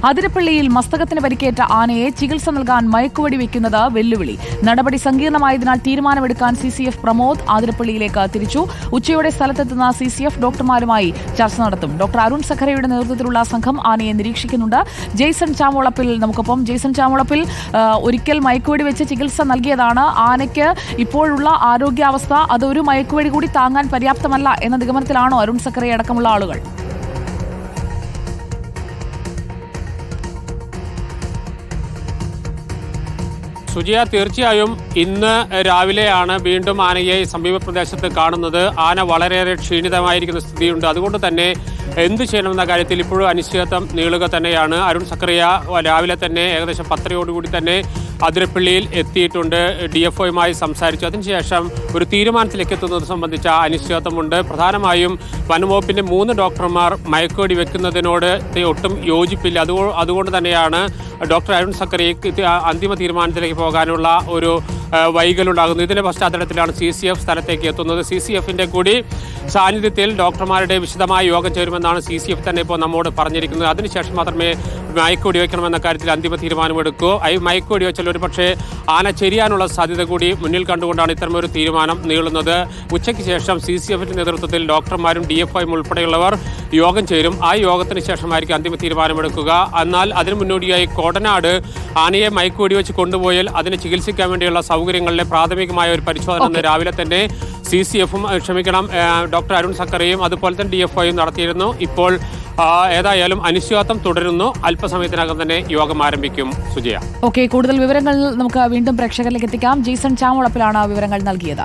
അതിരപ്പള്ളിയിൽ മസ്തകത്തിന് പരിക്കേറ്റ ആനയെ ചികിത്സ നൽകാൻ മയക്കുവെടി വെക്കുന്നത് വെല്ലുവിളി. നടപടി സങ്കീർണമായതിനാൽ തീരുമാനമെടുക്കാൻ CCF പ്രമോദ് അതിരപ്പള്ളിയിലേക്ക് തിരിച്ചു. ഉച്ചയോടെ സ്ഥലത്തെത്തുന്ന CCF ഡോക്ടർമാരുമായി ചർച്ച നടത്തും. ഡോക്ടർ അരുൺ സഖറയുടെ നേതൃത്വത്തിലുള്ള സംഘം ആനയെ നിരീക്ഷിക്കുന്നുണ്ട്. ജെയ്സൺ ചാമോളപ്പിൽ നമുക്കൊപ്പം. ജെയ്സൺ ചാമോളപ്പിൽ, ഒരിക്കൽ മയക്കുവെടി വെച്ച് ചികിത്സ നൽകിയതാണ്. ആനയ്ക്ക് ഇപ്പോഴുള്ള ആരോഗ്യാവസ്ഥ അതൊരു മയക്കുവെടി കൂടി താങ്ങാൻ പര്യാപ്തമല്ല എന്ന നിഗമനത്തിലാണോ അരുൺ സഖറെ അടക്കമുള്ള ആളുകൾ? സുജിയ, തീർച്ചയായും ഇന്ന് രാവിലെയാണ് വീണ്ടും ആനയെ സമീപ പ്രദേശത്ത് കാണുന്നത്. ആന വളരെയേറെ ക്ഷീണിതമായിരിക്കുന്ന സ്ഥിതിയുണ്ട്. അതുകൊണ്ട് തന്നെ എന്ത് ചെയ്യണമെന്ന കാര്യത്തിൽ ഇപ്പോഴും അനിശ്ചിതത്വം നീളുക തന്നെയാണ്. അരുൺ സഖറിയ രാവിലെ തന്നെ ഏകദേശം 10:30 തന്നെ അതിരപ്പള്ളിയിൽ എത്തിയിട്ടുണ്ട്. DFOയുമായി സംസാരിച്ചു. അതിനുശേഷം ഒരു തീരുമാനത്തിലേക്ക് എത്തുന്നത് സംബന്ധിച്ച അനിശ്ചിതത്വമുണ്ട്. പ്രധാനമായും വനംവകുപ്പിന്റെ 3 ഡോക്ടർമാർ മയക്കുവെടി വെക്കുന്നതിനോട് ഒട്ടും യോജിപ്പില്ല. അതുകൊണ്ട് തന്നെയാണ് ഡോക്ടർ അരുൺ സഖറിയയ്ക്ക് അന്തിമ തീരുമാനത്തിലേക്ക് പോകാനുള്ള ഒരു വൈകലുണ്ടാകുന്നു. ഇതിന്റെ പശ്ചാത്തലത്തിലാണ് CCF സ്ഥലത്തേക്ക് എത്തുന്നത്. CCFന്റെ കൂടി സാന്നിധ്യത്തിൽ ഡോക്ടർമാരുടെ വിശദമായ യോഗം ചേരുമെന്നാണ് CCF തന്നെ ഇപ്പോൾ നമ്മോട് പറഞ്ഞിരിക്കുന്നത്. അതിനുശേഷം മാത്രമേ മയക്കുവെടി വയ്ക്കണമെന്ന കാര്യത്തിൽ അന്തിമ തീരുമാനമെടുക്കൂ. മയക്കുവെടി വെച്ചാൽ ഒരു പക്ഷേ ആന ചെരിയാനുള്ള സാധ്യത കൂടി മുന്നിൽ കണ്ടുകൊണ്ടാണ് ഇത്തരമൊരു തീരുമാനം നീളുന്നത്. ഉച്ചയ്ക്ക് ശേഷം CCFന്റെ നേതൃത്വത്തിൽ ഡോക്ടർമാരും DFOയും ഉൾപ്പെടെയുള്ളവർ യോഗം ചേരും. ആ യോഗത്തിന് ശേഷമായിരിക്കും അന്തിമ തീരുമാനമെടുക്കുക. എന്നാൽ അതിനു മുന്നോടിയായി കോടനാട് ആനയെ മയക്കുവെടി വെച്ച് കൊണ്ടുപോയാൽ അതിനെ ചികിത്സിക്കാൻ വേണ്ടിയുള്ള സൗകര്യങ്ങളിലെ പ്രാഥമികമായ ഒരു പരിശോധന രാവിലെ തന്നെ CCFും ഡോക്ടർ അരുൺ സഖറിയും അതുപോലെ തന്നെ DFOയും നടത്തിയിരുന്നു. ഇപ്പോൾ ഏതായാലും അനിശ്ചിതത്വം തുടരുന്നു. അല്പസമയത്തിനകം തന്നെ യോഗം ആരംഭിക്കും. സുജയ, കൂടുതൽ വിവരങ്ങൾ നമുക്ക് വീണ്ടും പ്രേക്ഷകരിലേക്ക് എത്തിക്കാം. ജെയ്സൺ ചാമോളപ്പിലാണ് വിവരങ്ങൾ നൽകിയത്.